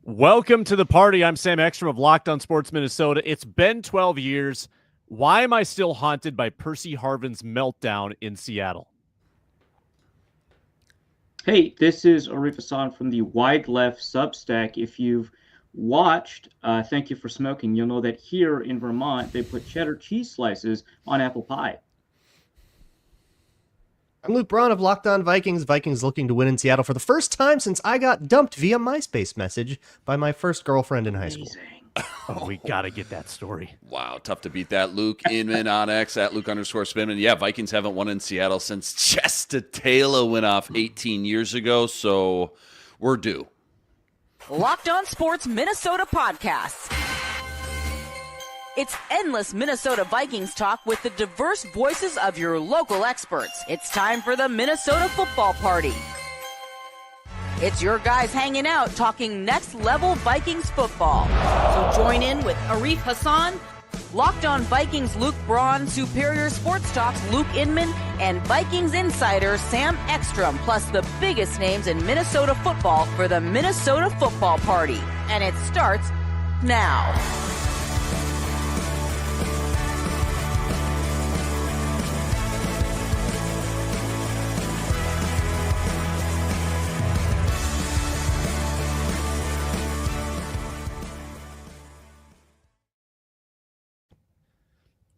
Welcome to the party. I'm Sam Ekstrom of Locked On Sports Minnesota. It's been 12 years. Why am I still haunted by Percy Harvin's meltdown in Seattle? Hey, this is Arif Hasan from the Wide Left Substack. If you've watched Thank You for Smoking, you'll know that here in Vermont, they put cheddar cheese slices on apple pie. I'm Luke Braun of Locked On Vikings. Vikings looking to win in Seattle for the first time since I got dumped via MySpace message by my first girlfriend in high school. Oh, we got to get that story. Wow, tough to beat that. Luke Inman on X at Luke_Spinman. Yeah, Vikings haven't won in Seattle since Chesta Taylor went off 18 years ago, so we're due. Locked On Sports Minnesota podcasts. It's endless Minnesota Vikings talk with the diverse voices of your local experts. It's time for the Minnesota Football Party. It's your guys hanging out talking next level Vikings football. So join in with Arif Hasan, Locked On Vikings Luke Braun, Superior Sports Talks Luke Inman, and Vikings insider Sam Ekstrom, plus the biggest names in Minnesota football for the Minnesota Football Party. And it starts now.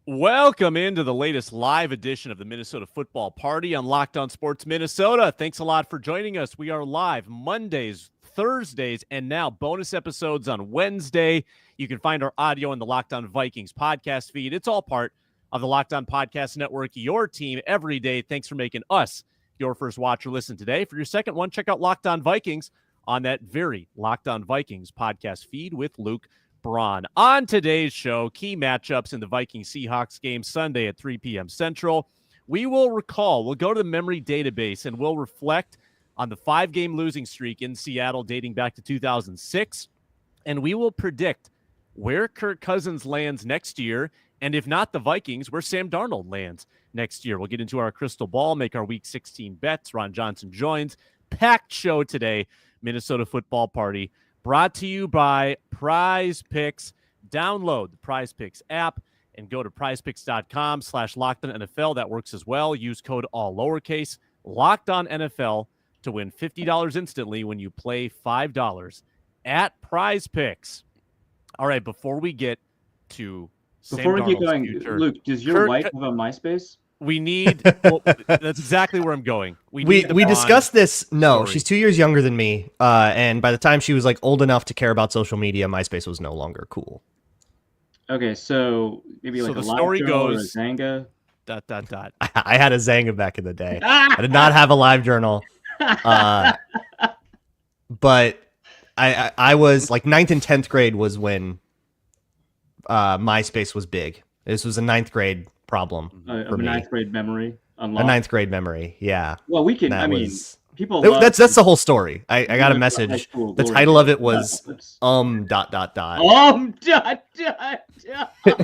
Welcome into the latest live edition of the Minnesota Football Party on Locked On Sports Minnesota. Thanks a lot for joining us. We are live Mondays, Thursdays, and now bonus episodes on Wednesday. You can find our audio in the Locked On Vikings podcast feed. It's all part of the Locked On Podcast Network, your team every day. Thanks for making us your first watch or listen today. For your second one, check out Locked On Vikings on that very Locked On Vikings podcast feed with Luke Braun. On today's show, key matchups in the Vikings-Seahawks game Sunday at 3 p.m. Central. We'll go to the memory database and we'll reflect on the 5-game losing streak in Seattle dating back to 2006. And we will predict where Kirk Cousins lands next year, and if not the Vikings, where Sam Darnold lands next year. We'll get into our crystal ball, make our Week 16 bets. Ron Johnson joins. Packed show today, Minnesota Football Party. Brought to you by Prize Picks. Download the Prize Picks app and go to prizepicks.com/LockedOnNFL. That works as well. Use code all lowercase LockedOnNFL to win $50 instantly when you play $5 at Prize Picks. All right, before we get to Before we get going, future, Luke, does your wife have a MySpace? we need that's exactly where I'm going. We discussed this. No, story. she's 2 years younger than me. And by the time she was like old enough to care about social media, MySpace was no longer cool. Okay, so maybe like So a the live story journal or a goes- Zanga. ... I had a Zanga back in the day. I did not have a live journal. But I was like 9th and 10th grade was when MySpace was big. This was a 9th grade problem for me. A 9th grade memery. A 9th grade memory, yeah. Well, we can. That I mean, was- people. That's the whole story. I got a message. High school The glory title of it days. was Dot. dot. Dot.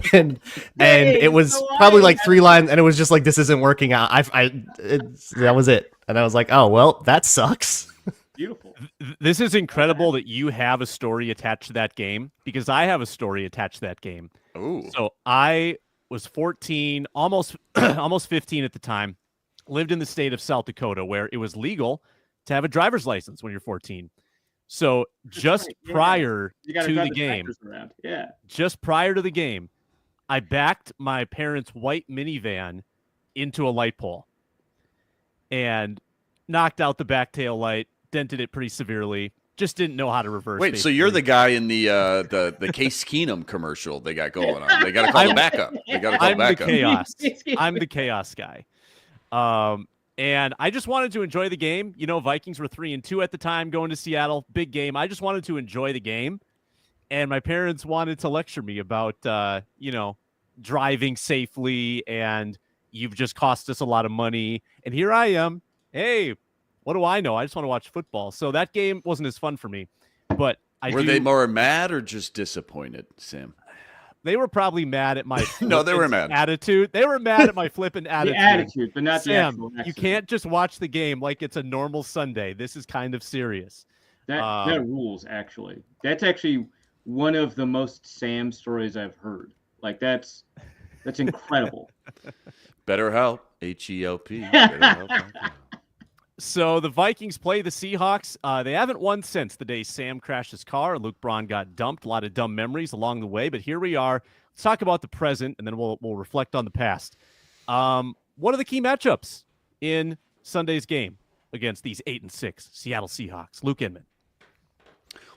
and it was probably like 3 lines, and it was just like, this isn't working out. That was it. And I was like, oh well, that sucks. Beautiful. This is incredible that you have a story attached to that game, because I have a story attached to that game. Ooh. So I was 14, almost 15 at the time, lived in the state of South Dakota where it was legal to have a driver's license when you're 14. So just right, yeah. prior You gotta to drive the game, tractors around. Yeah. just prior to the game, I backed my parents' white minivan into a light pole and knocked out the back tail light, dented it pretty severely. Just didn't know how to reverse. Wait, so you're the guy in the Case Keenum commercial they got going on. They got to call the backup. They got to call I'm the backup. chaos. I'm the chaos guy. And I just wanted to enjoy the game. You know, Vikings were 3-2 at the time going to Seattle. Big game. I just wanted to enjoy the game. And my parents wanted to lecture me about, driving safely, and you've just cost us a lot of money. And here I am. Hey, what do I know? I just want to watch football. So that game wasn't as fun for me. But Were they more mad or just disappointed, Sam? They were probably mad at my No, they were mad. attitude. They were mad at my flippant attitude. The attitude, but not Sam, the actual you can't just watch the game like it's a normal Sunday. This is kind of serious. That rules, actually. That's actually one of the most Sam stories I've heard. Like, that's incredible. BetterHelp, H-E-L-P. BetterHelp. So the Vikings play the Seahawks. They haven't won since the day Sam crashed his car and Luke Braun got dumped. A lot of dumb memories along the way, but here we are. Let's talk about the present, and then we'll reflect on the past. What are the key matchups in Sunday's game against these 8-6 Seattle Seahawks? Luke Inman.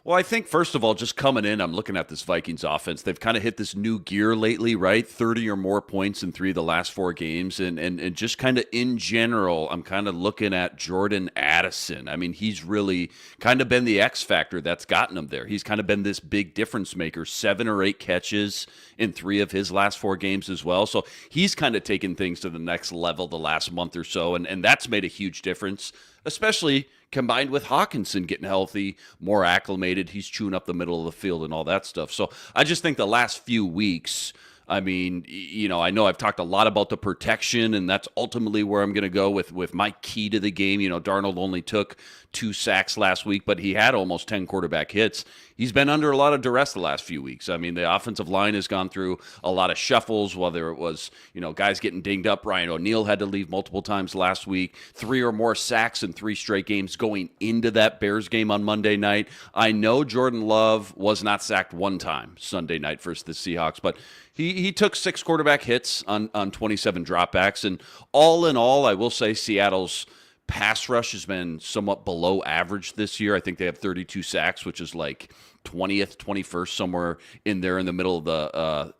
Well, I think, first of all, just coming in, I'm looking at this Vikings offense. They've kind of hit this new gear lately, right? 30 or more points in 3 of the last 4 games. And just kind of in general, I'm kind of looking at Jordan Addison. I mean, he's really kind of been the X factor that's gotten him there. He's kind of been this big difference maker, 7 or 8 catches in 3 of his last 4 games as well. So he's kind of taken things to the next level the last month or so. And that's made a huge difference, especially combined with Hawkinson getting healthy, more acclimated. He's chewing up the middle of the field and all that stuff. So I just think the last few weeks, I mean, I know I've talked a lot about the protection, and that's ultimately where I'm going to go with my key to the game. Darnold only took 2 sacks last week, but he had almost 10 quarterback hits. He's been under a lot of duress the last few weeks. I mean, the offensive line has gone through a lot of shuffles, whether it was, guys getting dinged up. Ryan O'Neal had to leave multiple times last week, 3 or more sacks in 3 straight games going into that Bears game on Monday night. I know Jordan Love was not sacked one time Sunday night versus the Seahawks, but he took 6 quarterback hits on 27 dropbacks. And all in all, I will say Seattle's pass rush has been somewhat below average this year. I think they have 32 sacks, which is like 20th, 21st, somewhere in there in the middle of the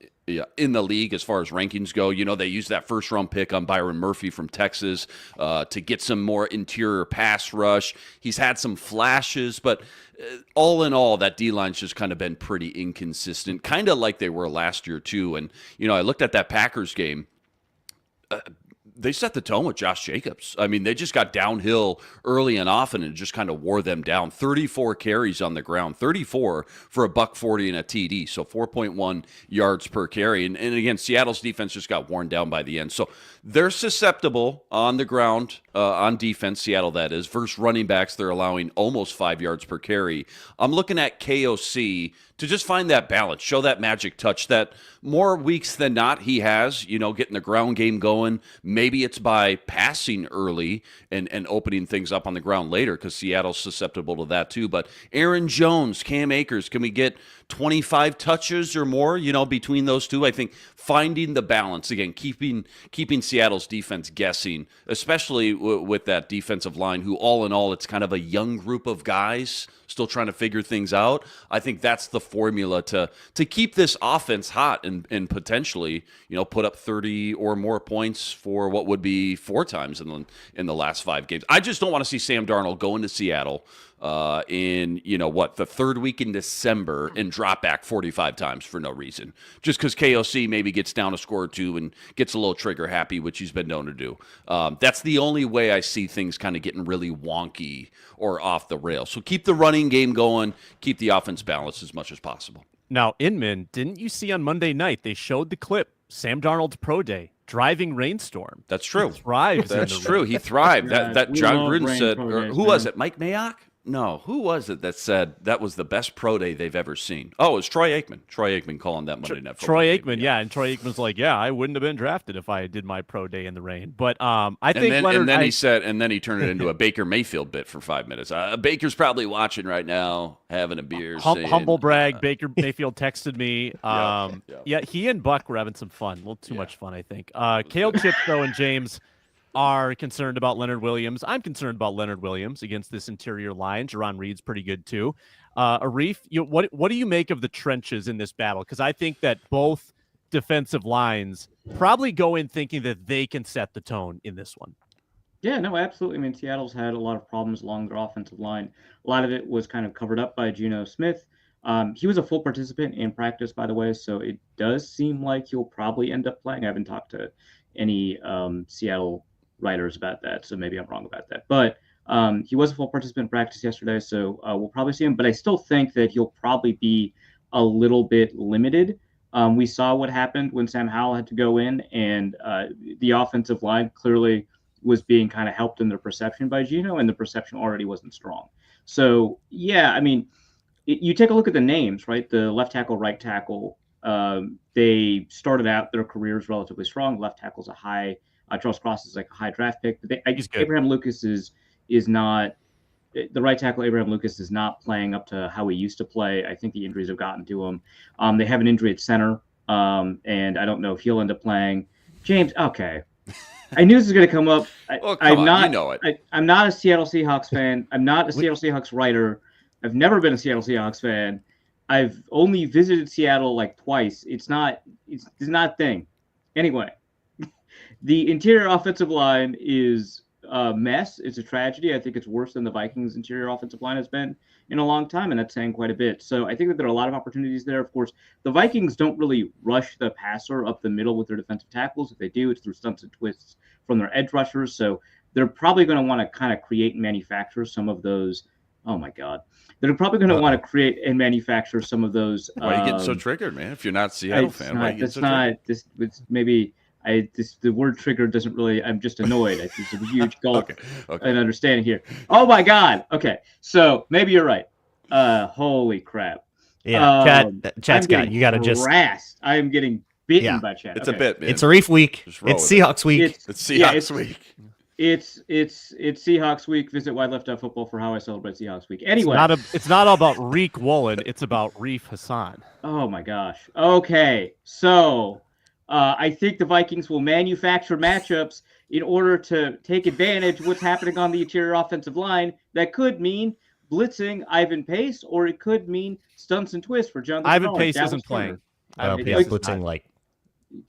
in the league as far as rankings go. They used that first-round pick on Byron Murphy from Texas to get some more interior pass rush. He's had some flashes, but all in all, that D-line's just kind of been pretty inconsistent, kind of like they were last year too. And, I looked at that Packers game. They set the tone with Josh Jacobs. I mean, they just got downhill early and often and just kind of wore them down. 34 carries on the ground, 34 for a $140 and a TD, so 4.1 yards per carry. And again, Seattle's defense just got worn down by the end. So they're susceptible on the ground, on defense, Seattle that is, versus running backs. They're allowing almost 5 yards per carry. I'm looking at KOC to just find that balance, show that magic touch that more weeks than not he has, getting the ground game going. Maybe it's by passing early and opening things up on the ground later, because Seattle's susceptible to that too. But Aaron Jones, Cam Akers, can we get 25 touches or more, between those two? I think finding the balance, again, keeping Seattle's defense guessing, especially with that defensive line, who all in all, it's kind of a young group of guys still trying to figure things out. I think that's the formula to keep this offense hot and potentially, put up 30 or more points for what would be 4 times in the last 5 games. I just don't want to see Sam Darnold go into Seattle in the 3rd week in December and drop back 45 times for no reason, just because KOC maybe gets down a score or 2 and gets a little trigger happy, which he's been known to do. That's the only way I see things kind of getting really wonky or off the rails. So keep the running game going, keep the offense balanced as much as possible. Now, Inman, didn't you see on Monday night they showed the clip, Sam Darnold's pro day, driving rainstorm? That's true. He thrives. That's true. He thrived. That John Gruden said, days, who was it? Mike Mayock? No, who was it that said that was the best pro day they've ever seen? Oh, it was Troy Aikman. Troy Aikman calling that Monday Night Football. Troy Aikman, yeah. And Troy Aikman's like, yeah, I wouldn't have been drafted if I did my pro day in the rain. But I think Leonard... And then he turned it into a Baker Mayfield bit for 5 minutes. Baker's probably watching right now, having a beer. Humble brag, Baker Mayfield texted me. Yeah. Yeah, he and Buck were having some fun. A little too much fun, I think. Kale Chip, though, and James are concerned about Leonard Williams. I'm concerned about Leonard Williams against this interior line. Jerron Reed's pretty good too. Arif, what do you make of the trenches in this battle? Because I think that both defensive lines probably go in thinking that they can set the tone in this one. Yeah, no, absolutely. I mean, Seattle's had a lot of problems along their offensive line. A lot of it was kind of covered up by Geno Smith. He was a full participant in practice, by the way, so it does seem like he'll probably end up playing. I haven't talked to any Seattle writers about that, so maybe I'm wrong about that. But he was a full participant in practice yesterday, so we'll probably see him. But I still think that he'll probably be a little bit limited. We saw what happened when Sam Howell had to go in, and the offensive line clearly was being kind of helped in their perception by Geno, and the perception already wasn't strong. So yeah, I mean, you take a look at the names, right? The left tackle, right tackle. They started out their careers relatively strong. Left tackle's a high. Charles Cross is like a high draft pick, but He's good. Abraham Lucas is not the right tackle. Abraham Lucas is not playing up to how he used to play. I think the injuries have gotten to him. They have an injury at center, and I don't know if he'll end up playing. James, okay. I knew this was going to come up. I'm not. You know it. I'm not a Seattle Seahawks fan. I'm not a Seattle Seahawks writer. I've never been a Seattle Seahawks fan. I've only visited Seattle like twice. It's not a thing. Anyway, the interior offensive line is a mess. It's a tragedy. I think it's worse than the Vikings' interior offensive line has been in a long time, and that's saying quite a bit. So I think that there are a lot of opportunities there. Of course, the Vikings don't really rush the passer up the middle with their defensive tackles. If they do, it's through stunts and twists from their edge rushers. So they're probably going to want to kind of create and manufacture some of those. Oh my God. They're probably going to want to create and manufacture some of those. Why are you getting so triggered, man? If you're not a Seattle fan, why are you getting so triggered? It's maybe the word trigger doesn't really. I'm just annoyed. It's a huge gulf in understanding here. Oh my God. Okay, so maybe you're right. Holy crap. Yeah, Chat's got you got to just. I am getting bitten by Chat. It's a bit. Man. It's Arif week. It's Seahawks week. It's Seahawks week. It's Seahawks week. Visit Wide Left Out Football for how I celebrate Seahawks week. Anyway, it's not all about Reek Woolen. It's about Arif Hasan. Oh my gosh. Okay, so I think the Vikings will manufacture matchups in order to take advantage of what's happening on the interior offensive line. That could mean blitzing Ivan Pace, or it could mean stunts and twists for Jonathan. Ivan Pace isn't playing.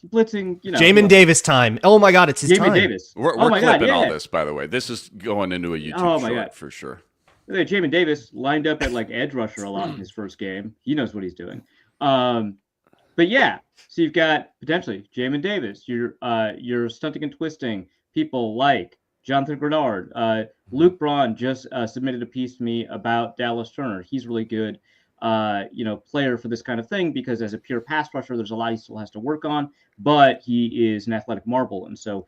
Blitzing, you know. Jamin Davis time. Oh my God, it's his time. Davis. We're clipping all this, by the way. This is going into a YouTube short for sure. Jamin Davis lined up at like edge rusher a lot in his first game. He knows what he's doing. But yeah, so you've got potentially Jamin Davis. You're stunting and twisting people like Jonathan Grenard. Luke Braun just submitted a piece to me about Dallas Turner. He's really good. Player for this kind of thing, because as a pure pass rusher, there's a lot he still has to work on, but he is an athletic marvel. And so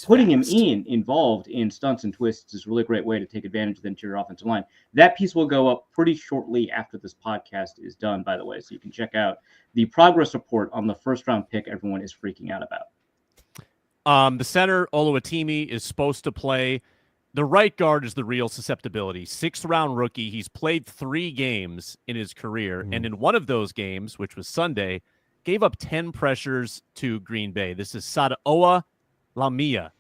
putting him involved in stunts and twists is a really great way to take advantage of the interior offensive line. That piece will go up pretty shortly after this podcast is done, by the way. So you can check out the progress report on the first round pick everyone is freaking out about. The center, Oluwatimi, is supposed to play. The right guard is the real susceptibility. 6th-round rookie. He's played 3 games in his career, and in one of those games, which was Sunday, gave up 10 pressures to Green Bay. This is Sadaoa Lamia,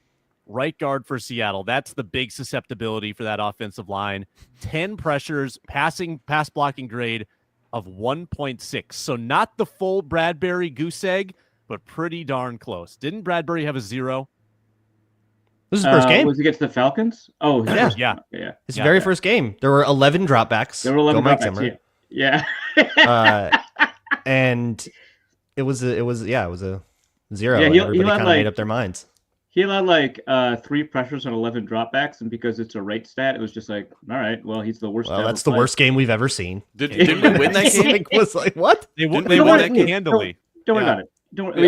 right guard for Seattle. That's the big susceptibility for that offensive line. 10 pressures, pass blocking grade of 1.6. So not the full Bradbury goose egg, but pretty darn close. Didn't Bradbury have a 0? This is the first game. Was it against the Falcons? Oh, yeah. His very first game. There were 11 dropbacks. There were 11 dropbacks. Yeah. And it was a 0. Yeah, Everybody kind of made up their minds. He allowed 3 pressures and 11 dropbacks, and because it's a rate stat, it was just like, all right, well, he's the worst. Well, that's the worst game we've ever seen. Did we win that game? It was like, what? They won that handily. Don't worry about it.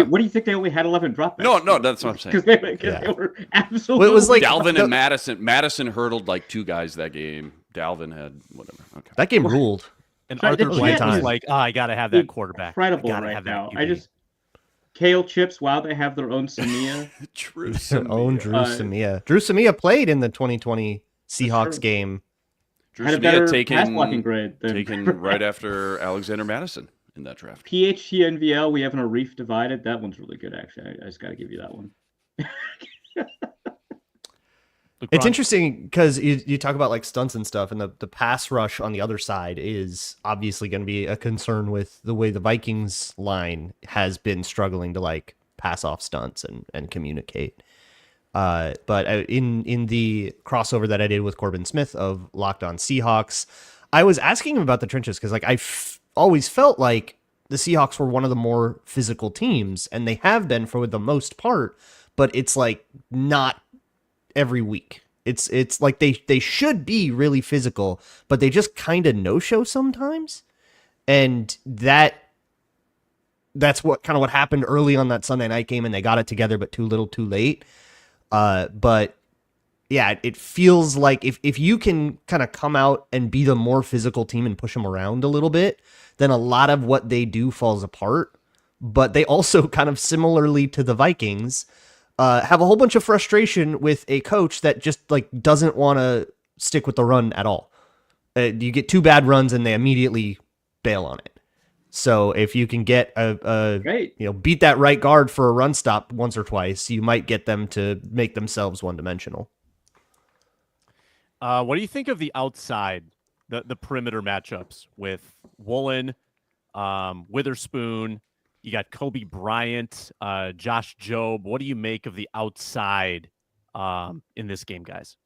What do you think they only had 11 dropbacks? No, that's what I'm saying. Because they were absolutely. Well, it was like Dalvin and Madison. Madison hurdled like 2 guys that game. Dalvin had whatever. Okay. That game ruled. And Arthur Blank was like, I got to have that quarterback. Incredible right now. Kale Chips, wow, they have their own Samia. Drew Samia. Drew Samia played in the 2020 Seahawks game. Drew had a better pass blocking grade taken right after Alexander Madison in that draft. PHTNVL, we have an Arif divided. That one's really good, actually. I just got to give you that one. It's interesting because you talk about like stunts and stuff, and the pass rush on the other side is obviously going to be a concern with the way the Vikings line has been struggling to like pass off stunts and communicate. But in the crossover that I did with Corbin Smith of Locked On Seahawks, I was asking him about the trenches because like always felt like the Seahawks were one of the more physical teams, and they have been for the most part, but it's like not every week. It's like they should be really physical, but they just kind of no-show sometimes. And that's what happened early on that Sunday night game, and they got it together, but too little too late. But it feels like if you can kind of come out and be the more physical team and push them around a little bit, then a lot of what they do falls apart. But they also kind of similarly to the Vikings have a whole bunch of frustration with a coach that just like doesn't want to stick with the run at all. You get 2 bad runs and they immediately bail on it. So if you can get beat that right guard for a run stop once or twice, you might get them to make themselves one-dimensional. What do you think of the outside, the perimeter matchups with Woolen, Witherspoon? You got Kobe Bryant, Josh Jobe. What do you make of the outside in this game, guys?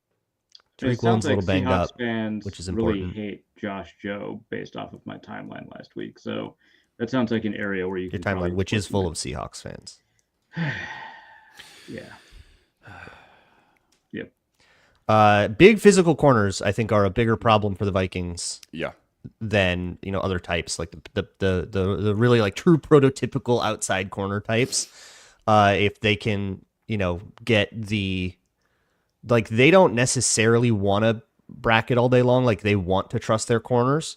It sounds like Seahawks fans which is important. really hate Josh Jobe based off of my timeline last week. So that sounds like an area where you Your can timeline, which is full of Seahawks fans. Yeah. Yep. Big physical corners, I think, are a bigger problem for the Vikings. Yeah. Than other types like the really like true prototypical outside corner types. If they can get the like they don't necessarily want to bracket all day long, like they want to trust their corners.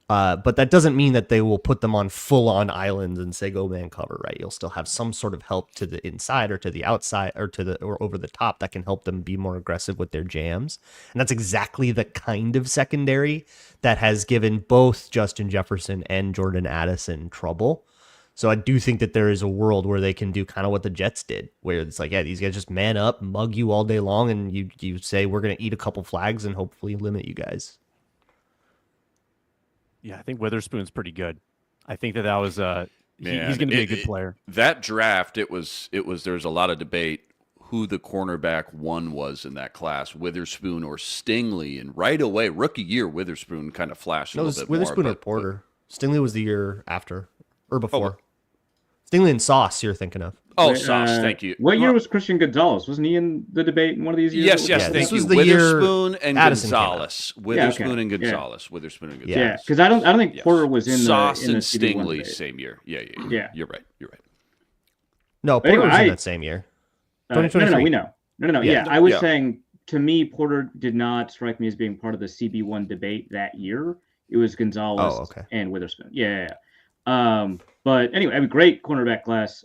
But that doesn't mean that they will put them on full on islands and say go man cover, right? You'll still have some sort of help to the inside or to the outside or or over the top that can help them be more aggressive with their jams. And that's exactly the kind of secondary that has given both Justin Jefferson and Jordan Addison trouble. So I do think that there is a world where they can do kind of what the Jets did, where it's like, yeah, these guys just man up, mug you all day long, and you say we're going to eat a couple flags and hopefully limit you guys. Yeah, I think Witherspoon's pretty good. I think that was he's going to be a good player. That draft, there was a lot of debate who the cornerback 1 was in that class, Witherspoon or Stingley, and right away, rookie year, Witherspoon kind of flashed a little bit Witherspoon more. or Porter. Stingley was the year after or before. Stingley and Sauce you're thinking of. Oh, Sauce, thank you. What year was Christian Gonzalez? Wasn't he in the debate in one of these years? Yes, this thank you. was the Witherspoon year and Addison Gonzalez. Witherspoon and Gonzalez. Witherspoon and Gonzalez. Yeah, because I don't think Porter was in Sauce in and the CB1 Stingley debate. same year. Yeah. You're right. No, But Porter anyway, was in that same year. No, we know. No. Yeah. Yeah, I was saying, to me, Porter did not strike me as being part of the CB1 debate that year. It was Gonzalez and Witherspoon. Yeah. But anyway, great cornerback class.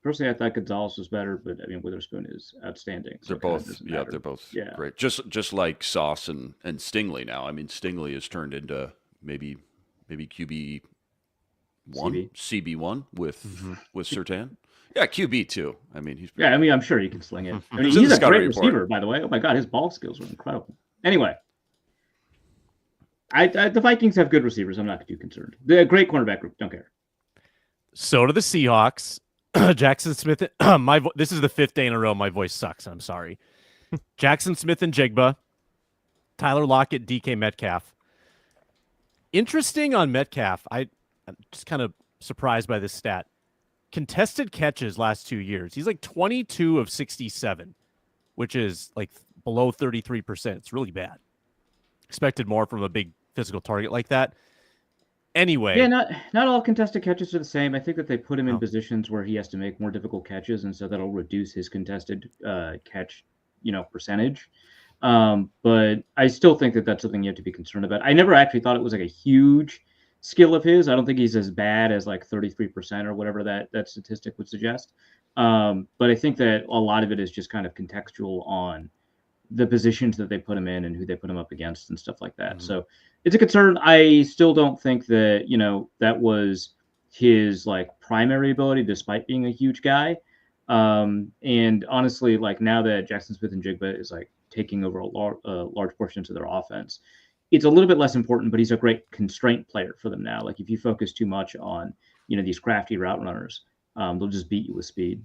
Personally, I thought Gonzalez was better, but I mean, Witherspoon is outstanding. So they're both great. Just like Sauce and Stingley now. I mean, Stingley has turned into maybe QB1, CB1 with Surtain. Yeah, QB too. I mean, he's I'm sure he can sling it. I mean, he's a great receiver, by the way. Oh my God, his ball skills are incredible. Anyway, the Vikings have good receivers. I'm not too concerned. They're a great cornerback group. Don't care. So do the Seahawks. Jackson Smith. This is the 5th day in a row my voice sucks. I'm sorry. Jackson Smith and Jigba, Tyler Lockett, DK Metcalf. Interesting on Metcalf. I'm just kind of surprised by this stat. Contested catches last 2 years. He's like 22 of 67, which is like below 33%. It's really bad. Expected more from a big physical target like that. Anyway. Yeah, not all contested catches are the same. I think that they put him in positions where he has to make more difficult catches, and so that'll reduce his contested catch, percentage. But I still think that that's something you have to be concerned about. I never actually thought it was like a huge skill of his. I don't think he's as bad as like 33% or whatever that statistic would suggest. But I think that a lot of it is just kind of contextual on the positions that they put him in and who they put him up against and stuff like that. So it's a concern. I still don't think that, that was his like primary ability, despite being a huge guy. And honestly, like now that Jackson Smith and Jigba is like taking over large portions of their offense, it's a little bit less important, but he's a great constraint player for them now. Like if you focus too much on, these crafty route runners, they'll just beat you with speed.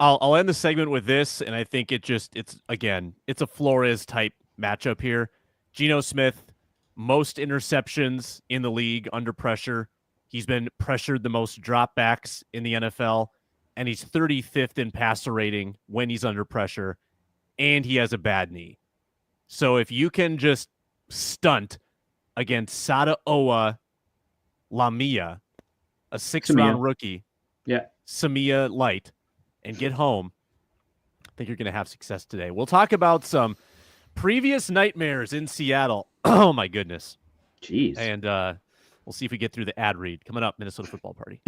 I'll end the segment with this, and I think it's a Flores type matchup here. Geno Smith, most interceptions in the league under pressure. He's been pressured the most dropbacks in the NFL, and he's 35th in passer rating when he's under pressure, and he has a bad knee. So if you can just stunt against Sada Owa Lamia, a 6th-round rookie, Samia Light, and get home, think you're going to have success today. We'll talk about some previous nightmares in Seattle. Oh, my goodness. Jeez. And we'll see if we get through the ad read. Coming up, Minnesota Football Party.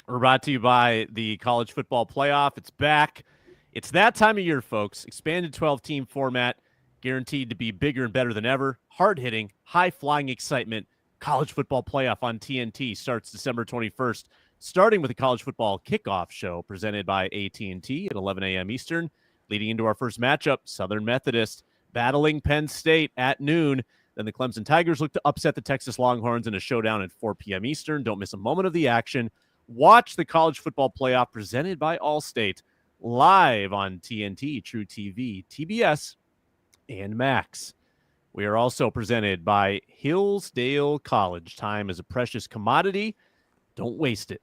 We're brought to you by the College Football Playoff. It's back. It's that time of year, folks. Expanded 12-team format, guaranteed to be bigger and better than ever. Hard-hitting, high-flying excitement. College Football Playoff on TNT starts December 21st, starting with the College Football Kickoff Show presented by AT&T at 11 a.m. Eastern, leading into our first matchup, Southern Methodist battling Penn State at noon. Then the Clemson Tigers look to upset the Texas Longhorns in a showdown at 4 p.m. Eastern. Don't miss a moment of the action. Watch the College Football Playoff presented by Allstate live on TNT, True TV, TBS, and Max. We are also presented by Hillsdale College. Time is a precious commodity. Don't waste it.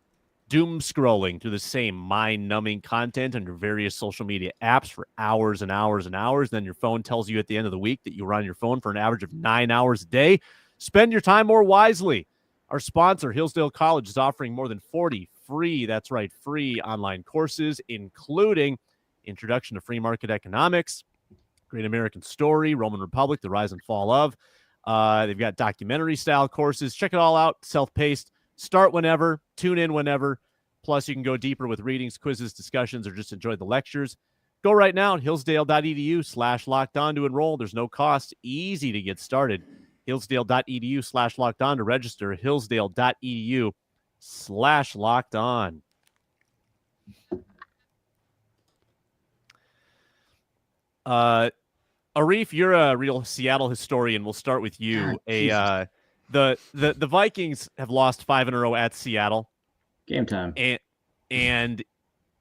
Doom scrolling through the same mind-numbing content on your various social media apps for hours and hours and hours. Then your phone tells you at the end of the week that you were on your phone for an average of 9 hours a day. Spend your time more wisely. Our sponsor, Hillsdale College, is offering more than 40 free, that's right, free online courses, including Introduction to Free Market Economics, Great American Story, Roman Republic, The Rise and Fall of. They've got documentary-style courses. Check it all out, self-paced. Start whenever, tune in whenever. Plus, you can go deeper with readings, quizzes, discussions, or just enjoy the lectures. Go right now at hillsdale.edu/lockedon to enroll. There's no cost. Easy to get started. Hillsdale.edu/lockedon to register. Hillsdale.edu/lockedon. Arif, you're a real Seattle historian. We'll start with you. The Vikings have lost 5 in a row at Seattle. Game time. And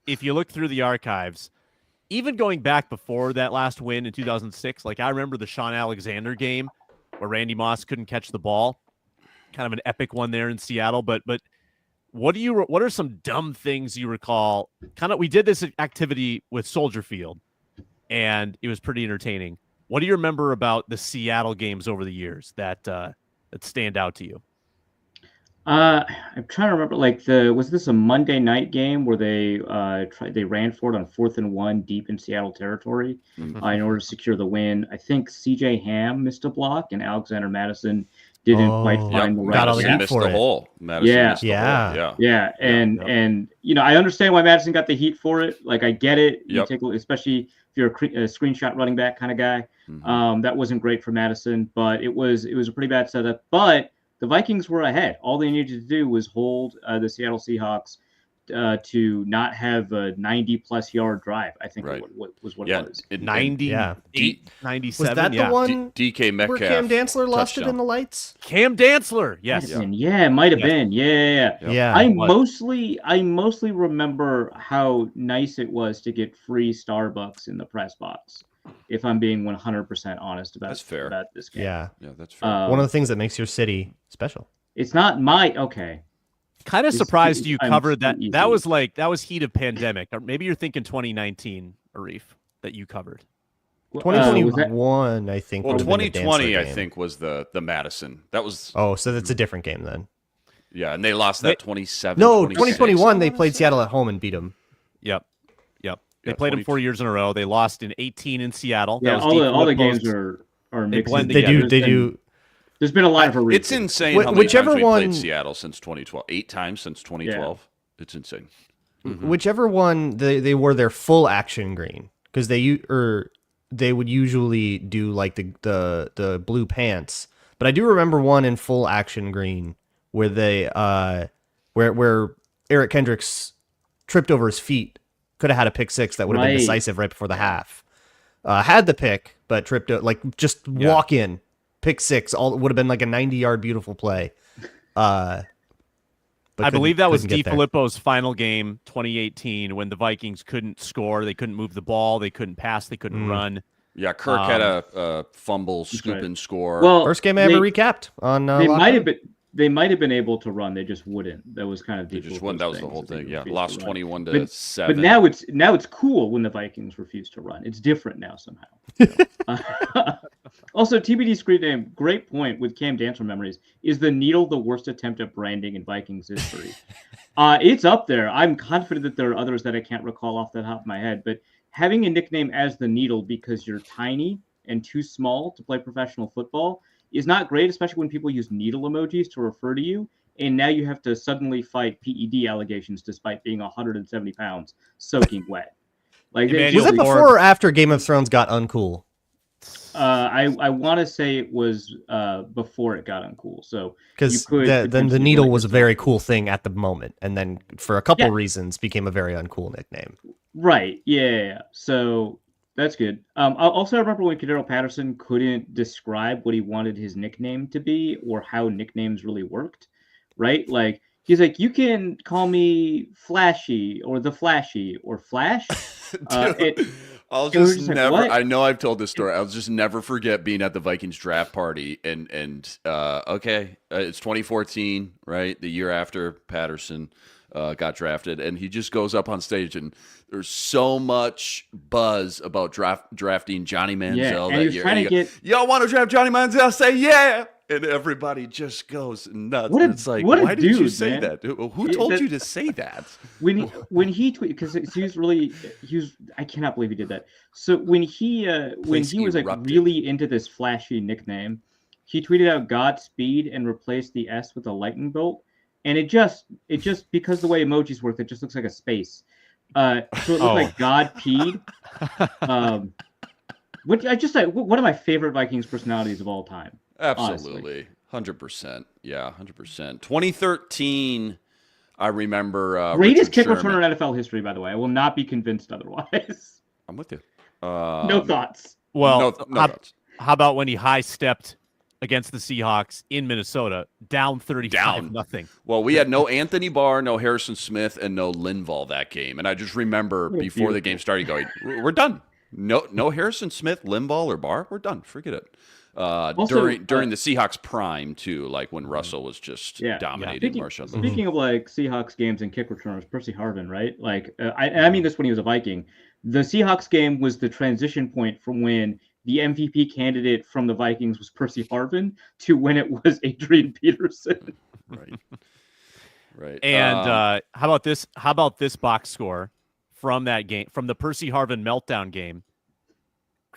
if you look through the archives, even going back before that last win in 2006, like I remember the Sean Alexander game where Randy Moss couldn't catch the ball. Kind of an epic one there in Seattle. But what are some dumb things you recall? We did this activity with Soldier Field, and it was pretty entertaining. What do you remember about the Seattle games over the years that stand out to you? I'm trying to remember. Was this a Monday night game where they ran for it on 4th and 1 deep in Seattle territory in order to secure the win? I think C.J. Ham missed a block and Alexander Madison didn't quite find the right. Got all the shot. heat missed for the it. hole. Madison missed the hole. Yeah. And I understand why Madison got the heat for it. Like I get it. Yep. Especially if you're a screenshot running back kind of guy. That wasn't great for Madison, but it was a pretty bad setup. But the Vikings were ahead. All they needed to do was hold the Seattle Seahawks to not have a 90-plus yard drive. I think what it was. 90, 97. Was that the one DK Metcalf where Cam Dantzler lost touchdown. it in the lights? Cam Dantzler, yes. It might have been. Yeah. I mostly remember how nice it was to get free Starbucks in the press box. If I'm being 100% honest about this game. Yeah, that's fair. One of the things that makes your city special. It's not okay. Kind of surprised you covered that. That was heat of pandemic. Or maybe you're thinking 2019, Arif, that you covered. 2021, I think. Well, would have been the 2020, Dantzler I game. think, was the Madison. That was. Oh, so that's a different game then. Yeah, and they lost that 27. No, 26. 2021 they played Seattle at home and beat them. Yep. They played them 4 years in a row. They lost in 18 in Seattle. Yeah, all the games are mixed. They do. There's been a lot of reasons. It's insane how many times we played Seattle since 2012. 8 times since 2012. Yeah. It's insane. Whichever one they wore their full action green because they would usually do like the blue pants. But I do remember one in full action green where they where Eric Kendricks tripped over his feet. Could have had a pick six that would have been decisive right before the half. Had the pick, but tripped it. Walk in, pick six. All would have been like a 90-yard beautiful play. I believe that was DiFilippo's final game, 2018, when the Vikings couldn't score. They couldn't move the ball. They couldn't pass. They couldn't run. Yeah, Kirk had a fumble, scoop and score. Well, first game I ever recapped on. They might have been able to run. They just wouldn't. That was kind of they just won. That was the whole thing. Yeah, lost 21-7. But now it's cool when the Vikings refuse to run. It's different now somehow. Also, TBD screen name, great point with Cam Dancer memories. Is the Needle the worst attempt at branding in Vikings history? It's up there. I'm confident that there are others that I can't recall off the top of my head, but having a nickname as the Needle because you're tiny and too small to play professional football is not great, especially when people use needle emojis to refer to you. And now you have to suddenly fight PED allegations despite being 170 pounds soaking wet. Like, Emmanuel Was that Forbes. before or after Game of Thrones got uncool? I want to say it was before it got uncool. So Because then the needle was a very cool thing at the moment, and then for a couple reasons became a very uncool nickname. Right. Yeah. So that's good. Also, I remember when Cordero Patterson couldn't describe what he wanted his nickname to be or how nicknames really worked. Right. Like he's like, you can call me Flashy or the Flashy or Flash. I'll just never. I know I've told this story. I'll just never forget being at the Vikings draft party, and it's 2014, right? The year after Patterson got drafted, and he just goes up on stage, and there's so much buzz about drafting Johnny Manziel that year. Y'all want to draft Johnny Manziel? Say yeah. And everybody just goes nuts. It's like, why did you say that? Who told you to say that? When he tweeted, because he was I cannot believe he did that. So when he was like really into this flashy nickname, he tweeted out Godspeed and replaced the S with a lightning bolt, and it just because the way emojis work, it just looks like a space. So it looked like God peed. Which I just like one of my favorite Vikings personalities of all time. Absolutely. 100%. Yeah, 100%. 2013, I remember. Greatest kick returner in NFL history, by the way. I will not be convinced otherwise. I'm with you. No thoughts. Well, no thoughts. How about when he high-stepped against the Seahawks in Minnesota, down 35-0? Well, we had no Anthony Barr, no Harrison Smith, and no Linval that game. And I just remember before the game started going, we're done. No Harrison Smith, Linval, or Barr. We're done. Forget it. During the Seahawks prime too, like when Russell was just dominating Marshawn. Speaking of like Seahawks games and kick returners, Percy Harvin, right? Like I mean this when he was a Viking. The Seahawks game was the transition point from when the MVP candidate from the Vikings was Percy Harvin to when it was Adrian Peterson. Right. And how about this? How about this box score from that game, from the Percy Harvin meltdown game?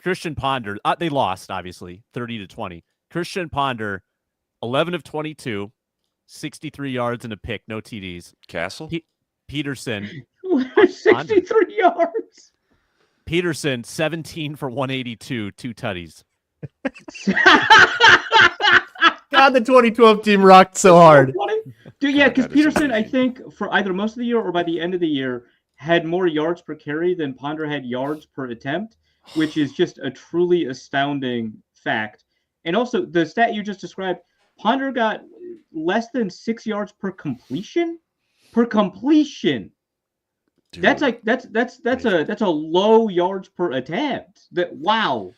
Christian Ponder, they lost, obviously, 30-20. Christian Ponder, 11 of 22, 63 yards and a pick, no TDs. Castle? 63 yards. Peterson, 17 for 182, 2 tutties. God, the 2012 team rocked so hard. Dude, yeah, because Peterson, I think, for either most of the year or by the end of the year, had more yards per carry than Ponder had yards per attempt, which is just a truly astounding fact. And also, the stat you just described, Ponder got less than 6 yards per completion. Dude. That's a low yards per attempt. Wow.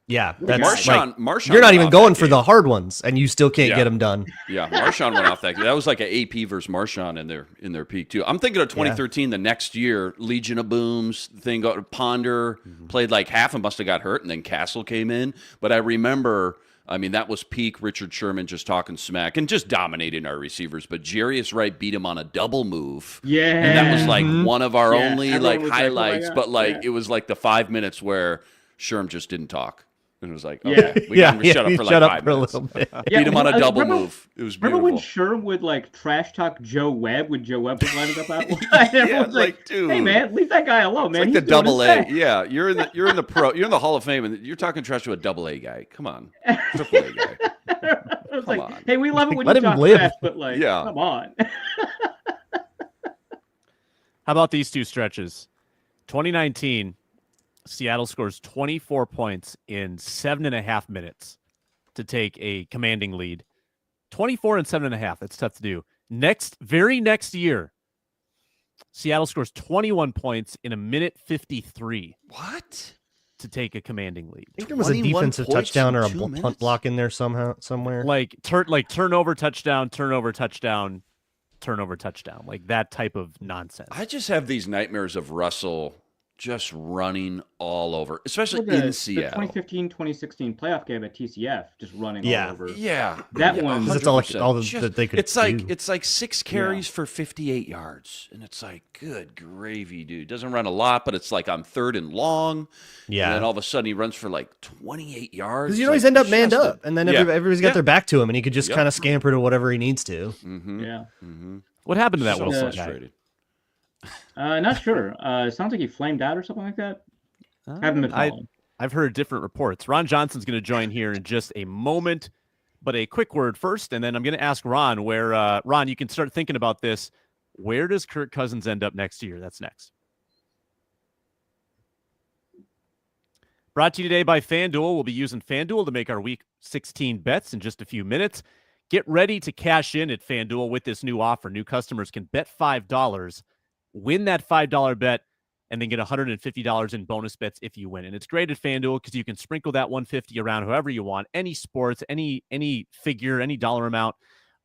Yeah, that's Marshawn. You're not even going for the hard ones, and you still can't get them done. Yeah, Marshawn went off that. That was like an AP versus Marshawn in their peak too. I'm thinking of 2013, the next year, Legion of Booms thing. Ponder played like half and must have got hurt, and then Castle came in. But I remember, I mean, that was peak Richard Sherman just talking smack and just dominating our receivers. But Jarius Wright beat him on a double move. Yeah, and that was like one of our only like highlights. But it was like the 5 minutes where Sherm just didn't talk. And it was like, okay, we can shut up for like 5 minutes. A little bit. Beat him on a double move. It was beautiful. Remember when Sherm would like trash talk Joe Webb when Joe Webb was lining up out wide? Everyone's like, dude, hey man, leave that guy alone, man. It's like the double A. Yeah, you're in the Hall of Fame, and you're talking trash to a double A guy. Come on, triple A guy. Come on. Hey, we love it when Let you him talk live. trash, but like, come on. How about these two stretches? 2019. Seattle scores 24 points in 7.5 minutes to take a commanding lead. 24 and 7.5. That's tough to do. Very next year, Seattle scores 21 points in 1:53. What? To take a commanding lead. I think there was a defensive touchdown or a punt block in there somewhere. Like turnover, touchdown, turnover, touchdown, turnover, touchdown. Like that type of nonsense. I just have these nightmares of Russell just running all over, especially Well, in the Seattle. 2015-2016 playoff game at TCF, just running Yeah. all over. Yeah, That yeah, one- 100%. That's all that Just- they could It's like do. it's like 6 carries for 58 yards, and it's like, good gravy, dude. Doesn't run a lot, but it's like on 3rd and long. Yeah. And then all of a sudden he runs for like 28 yards. Because you always end up manned just up, and then yeah. everybody's got Yeah. their back to him, and he could just Yep. kind of scamper to whatever he needs to. Mm-hmm. Yeah. Mm-hmm. What happened to that So Wilson guy? frustrated. Not sure. It sounds like he flamed out or something like that. Haven't been following. I've heard different reports. Ron Johnson's going to join here in just a moment, but a quick word first, and then I'm going to ask Ron where, Ron, you can start thinking about this. Where does Kirk Cousins end up next year? That's next. Brought to you today by FanDuel. We'll be using FanDuel to make our Week 16 bets in just a few minutes. Get ready to cash in at FanDuel with this new offer. New customers can bet $5, win that $5 bet, and then get $150 in bonus bets if you win. And it's great at FanDuel because you can sprinkle that $150 around however you want, any sports, any figure, any dollar amount.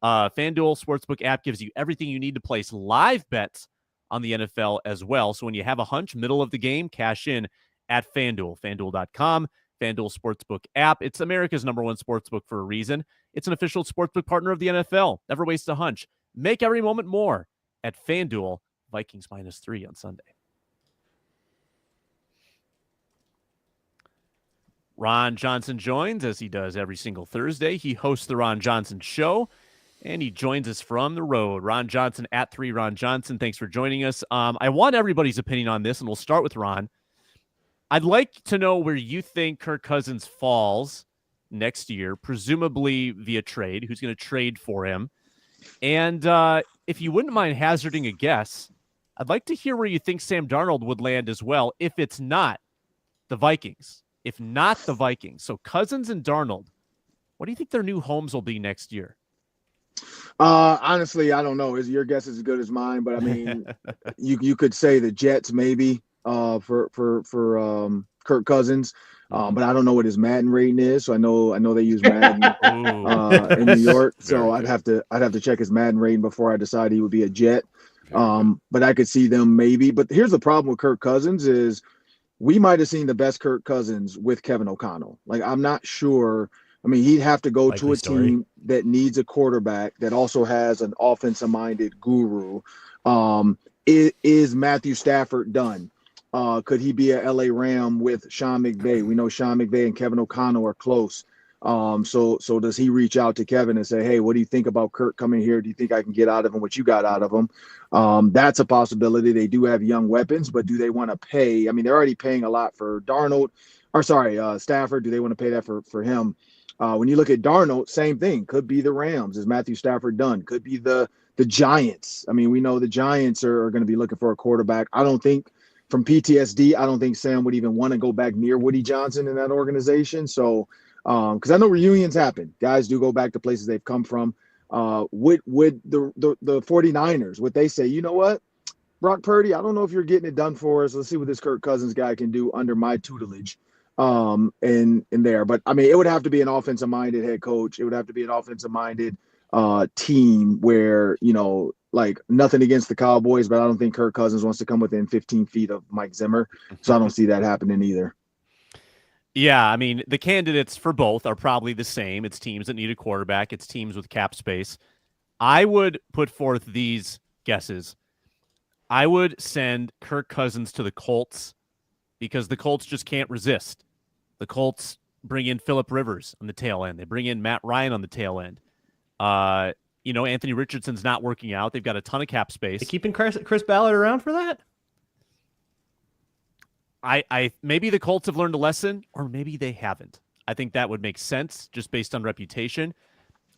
FanDuel Sportsbook app gives you everything you need to place live bets on the NFL as well. So when you have a hunch, middle of the game, cash in at FanDuel, FanDuel.com, FanDuel Sportsbook app. It's America's #1 sportsbook for a reason. It's an official sportsbook partner of the NFL. Never waste a hunch. Make every moment more at FanDuel. Vikings -3 on Sunday. Ron Johnson joins, as he does every single Thursday. He hosts the Ron Johnson Show, and he joins us from the road. Ron Johnson at 3 Ron Johnson. Thanks for joining us. I want everybody's opinion on this, and we'll start with Ron. I'd like to know where you think Kirk Cousins falls next year, presumably via trade. Who's going to trade for him? And if you wouldn't mind hazarding a guess, I'd like to hear where you think Sam Darnold would land as well if it's not the Vikings. If not the Vikings. So Cousins and Darnold, what do you think their new homes will be next year? Honestly, I don't know. Your guess is as good as mine, but I mean, you could say the Jets maybe for Kirk Cousins, but I don't know what his Madden rating is. So I know they use Madden in New York, so I'd have to check his Madden rating before I decide he would be a Jet. But I could see them maybe. But here's the problem with Kirk Cousins is we might have seen the best Kirk Cousins with Kevin O'Connell. Like, I'm not sure. I mean, he'd have to go to a team that needs a quarterback that also has an offensive-minded guru. Is Matthew Stafford done? Could he be a LA Ram with Sean McVay? We know Sean McVay and Kevin O'Connell are close. So does he reach out to Kevin and say, hey, what do you think about Kirk coming here? Do you think I can get out of him what you got out of him? That's a possibility. They do have young weapons, but do they want to pay? I mean, they're already paying a lot for Stafford. Do they want to pay that for him? When you look at Darnold, same thing. Could be the Rams. Is Matthew Stafford done? Could be the Giants. I mean, we know the Giants are going to be looking for a quarterback. I don't think from PTSD, I don't think Sam would even want to go back near Woody Johnson in that organization. So, because I know reunions happen. Guys do go back to places they've come from. Would the 49ers, would they say, you know what, Brock Purdy, I don't know if you're getting it done for us. Let's see what this Kirk Cousins guy can do under my tutelage. In there. But I mean, it would have to be an offensive-minded head coach. It would have to be an offensive-minded team where, like, nothing against the Cowboys, but I don't think Kirk Cousins wants to come within 15 feet of Mike Zimmer. So I don't see that happening either. Yeah, I mean, the candidates for both are probably the same. It's teams that need a quarterback. It's teams with cap space. I would put forth these guesses. I would send Kirk Cousins to the Colts because the Colts just can't resist. The Colts bring in Phillip Rivers on the tail end. They bring in Matt Ryan on the tail end. Anthony Richardson's not working out. They've got a ton of cap space. They keeping Chris Ballard around for that? I maybe the Colts have learned a lesson, or maybe they haven't. I think that would make sense just based on reputation.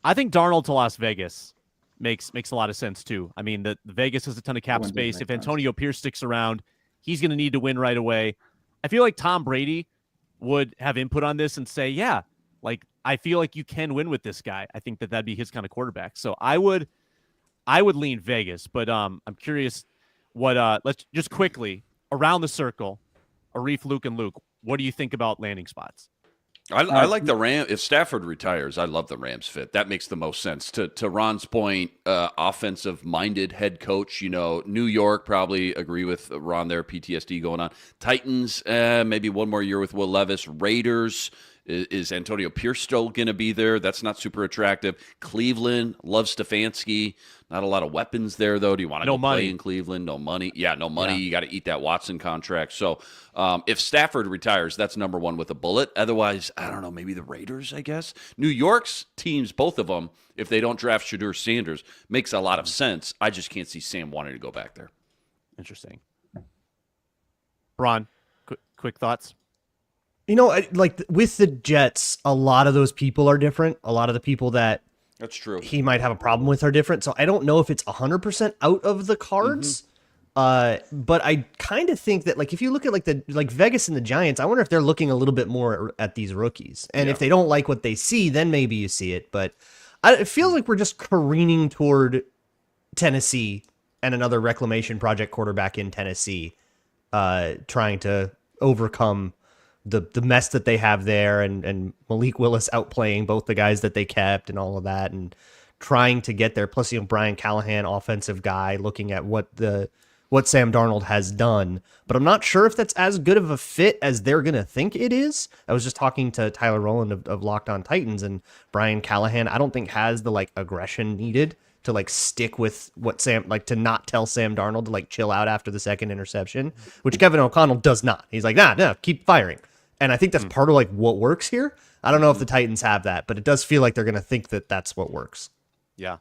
I think Darnold to Las Vegas makes a lot of sense too. I mean, the Vegas has a ton of cap space. If Antonio Pierce sticks around, he's going to need to win right away. I feel like Tom Brady would have input on this and say, yeah, like, I feel like you can win with this guy. I think that'd be his kind of quarterback. So I would lean Vegas, but I'm curious what let's just quickly around the circle, Arif, Luke, and Luke, what do you think about landing spots? I like the Ram. If Stafford retires, I love the Rams fit. That makes the most sense. To Ron's point, offensive-minded head coach. New York probably agree with Ron there. PTSD going on. Titans, maybe one more year with Will Levis. Raiders. Is Antonio Pierce still going to be there? That's not super attractive. Cleveland, love Stefanski. Not a lot of weapons there, though. Do you want to play in Cleveland? No money. Yeah, no money. Yeah. You got to eat that Watson contract. So if Stafford retires, that's number one with a bullet. Otherwise, I don't know, maybe the Raiders, I guess. New York's teams, both of them, if they don't draft Shadur Sanders, makes a lot of sense. I just can't see Sam wanting to go back there. Interesting. Braun, quick thoughts? Like with the Jets, a lot of those people are different. A lot of the people that that's true he might have a problem with are different. So I don't know if it's 100% out of the cards. But I kind of think that, like, if you look at like Vegas and the Giants, I wonder if they're looking a little bit more at these rookies. And if they don't like what they see, then maybe you see it. But it feels like we're just careening toward Tennessee and another reclamation project quarterback in Tennessee, trying to overcome the mess that they have there, and Malik Willis outplaying both the guys that they kept and all of that, and trying to get there. Plus, Brian Callahan, offensive guy, looking at what Sam Darnold has done. But I'm not sure if that's as good of a fit as they're going to think it is. I was just talking to Tyler Rowland of Locked On Titans, and Brian Callahan, I don't think has the aggression needed to stick with what to not tell Sam Darnold to chill out after the second interception, which Kevin O'Connell does not. He's like, no, keep firing. And I think that's part of what works here. I don't know if the Titans have that, but it does feel like they're going to think that that's what works. Yeah.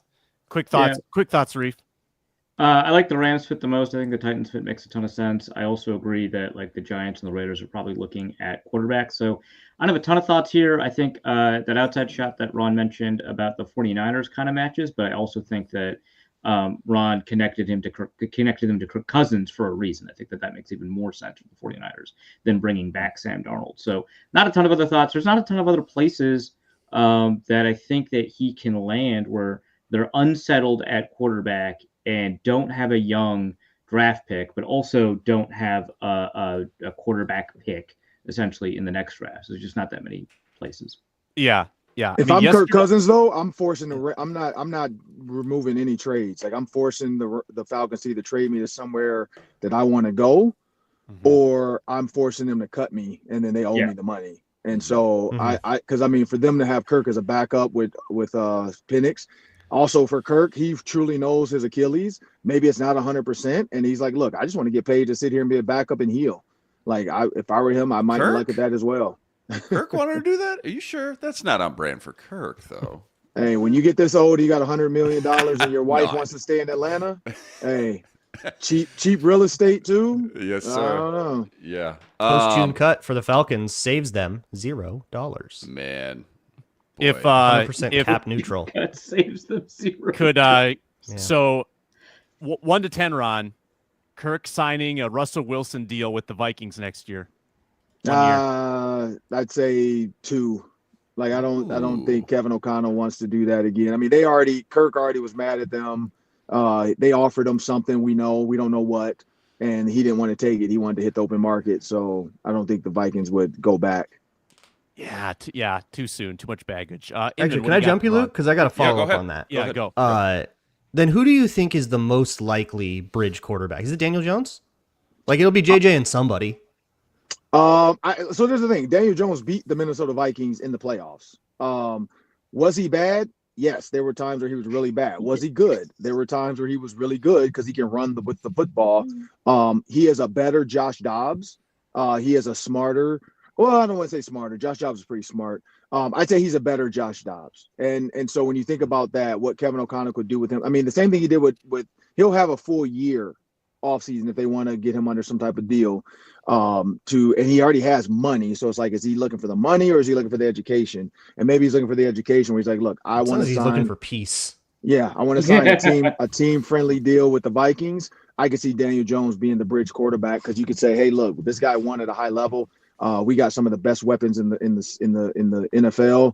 Quick thoughts, Arif. I like the Rams fit the most. I think the Titans fit makes a ton of sense. I also agree that the Giants and the Raiders are probably looking at quarterbacks. So I don't have a ton of thoughts here. I think that outside shot that Ron mentioned about the 49ers kind of matches, but I also think that Ron connected him to Kirk Cousins for a reason. I think that makes even more sense for the 49ers than bringing back Sam Darnold. So not a ton of other thoughts. There's not a ton of other places that I think that he can land where they're unsettled at quarterback and don't have a young draft pick, but also don't have a quarterback pick essentially in the next draft. So there's just not that many places. Yeah. Yeah. If I'm Kirk Cousins, though, I'm forcing I'm not removing any trades. I'm forcing the Falcons to either trade me to somewhere that I want to go, or I'm forcing them to cut me and then they owe me the money. And so because for them to have Kirk as a backup with Penix, also for Kirk, he truly knows his Achilles. Maybe it's not 100%, and he's like, look, I just want to get paid to sit here and be a backup and heal. If I were him, I might look at that as well. Kirk wanted to do that? Are you sure? That's not on brand for Kirk, though. Hey, when you get this old, you got $100 million, and your wife wants to stay in Atlanta. Hey, cheap real estate too. Yes, sir. I don't know. Yeah. Post-June cut for the Falcons saves them $0. Man, boy. If 100% cap neutral, that saves them $0. Could so 1 to 10, Ron. Kirk signing a Russell Wilson deal with the Vikings next year. I'd say 2. I don't think Kevin O'Connell wants to do that again. Kirk already was mad at them. They offered him something we don't know what, and he didn't want to take it. He wanted to hit the open market. So I don't think the Vikings would go back. Yeah, too soon. Too much baggage. Actually, can I jump you, Luke? Because I got to follow up on that. Yeah, go. Then who do you think is the most likely bridge quarterback? Is it Daniel Jones? It'll be JJ and somebody. So there's the thing. Daniel Jones beat the Minnesota Vikings in the playoffs. Was he bad? Yes, there were times where he was really bad. Was he good? There were times where he was really good because he can run with the football. He is a better Josh Dobbs. He is a smarter. Well, I don't want to say smarter. Josh Dobbs is pretty smart. I'd say he's a better Josh Dobbs. And so when you think about that, what Kevin O'Connell could do with him, the same thing he did with he'll have a full year offseason if they want to get him under some type of deal. And he already has money. So it's is he looking for the money or is he looking for the education? And maybe he's looking for the education where he's like, look, I want to sign. He's looking for peace. Yeah, I want to sign a team friendly deal with the Vikings. I could see Daniel Jones being the bridge quarterback because you could say, hey, look, this guy won at a high level. We got some of the best weapons in the NFL.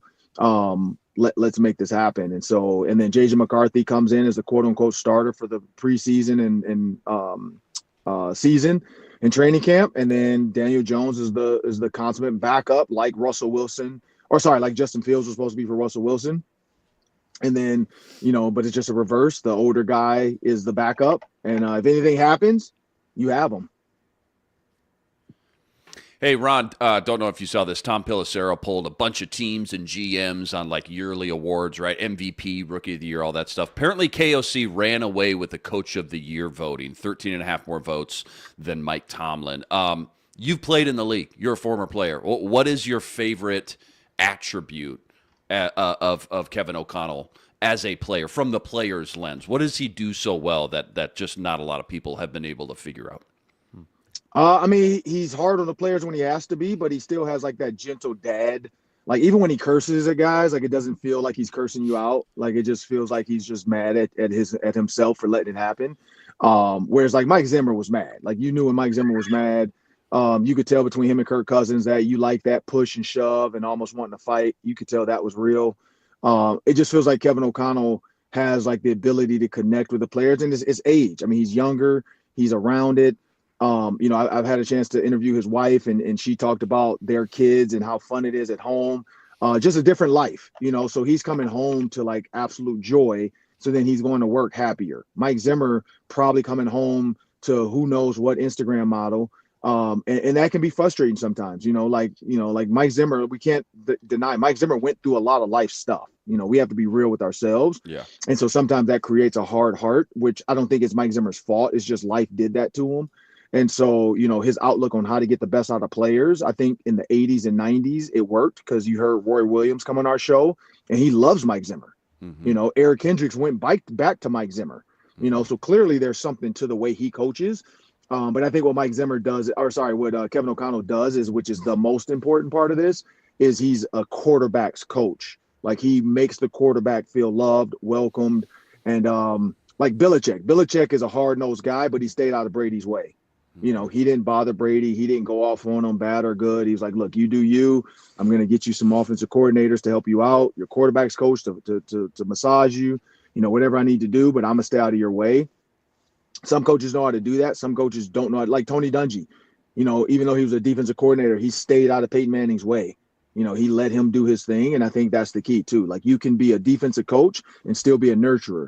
Let's make this happen. And then JJ McCarthy comes in as a quote unquote starter for the preseason and season. in training camp. And then Daniel Jones is the consummate backup, like Russell Wilson, like Justin Fields was supposed to be for Russell Wilson. And then, but it's just a reverse. The older guy is the backup. And if anything happens, you have him. Hey, Ron, don't know if you saw this. Tom Pelissero pulled a bunch of teams and GMs on like yearly awards, right? MVP, Rookie of the Year, all that stuff. Apparently, KOC ran away with the Coach of the Year voting, 13 and a half more votes than Mike Tomlin. You've played in the league. You're a former player. What is your favorite attribute of Kevin O'Connell as a player from the player's lens? What does he do so well that just not a lot of people have been able to figure out? I mean, he's hard on the players when he has to be, but he still has like that gentle dad. Like even when he curses at guys, like it doesn't feel like he's cursing you out. Like it just feels like he's just mad at himself for letting it happen. Whereas like Mike Zimmer was mad. Like you knew when Mike Zimmer was mad. You could tell between him and Kirk Cousins that you like that push and shove and almost wanting to fight. You could tell that was real. It just feels like Kevin O'Connell has like the ability to connect with the players, and it's age. I mean, he's younger. He's around it. I've had a chance to interview his wife, and she talked about their kids and how fun it is at home. Just a different life, so he's coming home to like absolute joy. So then he's going to work happier. Mike Zimmer probably coming home to who knows what Instagram model. And that can be frustrating sometimes, like Mike Zimmer, we can't deny Mike Zimmer went through a lot of life stuff. We have to be real with ourselves. Yeah. And so sometimes that creates a hard heart, which I don't think it's Mike Zimmer's fault. It's just life did that to him. And so, his outlook on how to get the best out of players, I think in the 80s and 90s, it worked because you heard Roy Williams come on our show and he loves Mike Zimmer. Mm-hmm. Eric Hendricks went back to Mike Zimmer, so clearly there's something to the way he coaches. But I think what what Kevin O'Connell does is, which is the most important part of this, is he's a quarterback's coach. Like he makes the quarterback feel loved, welcomed. And like Belichick is a hard-nosed guy, but he stayed out of Brady's way. He didn't bother Brady. He didn't go off on him, bad or good. He was like, look, you do you. I'm going to get you some offensive coordinators to help you out, your quarterback's coach to massage you, whatever I need to do, but I'm going to stay out of your way. Some coaches know how to do that. Some coaches don't know. Like Tony Dungy, even though he was a defensive coordinator, he stayed out of Peyton Manning's way. He let him do his thing, and I think that's the key too. Like you can be a defensive coach and still be a nurturer.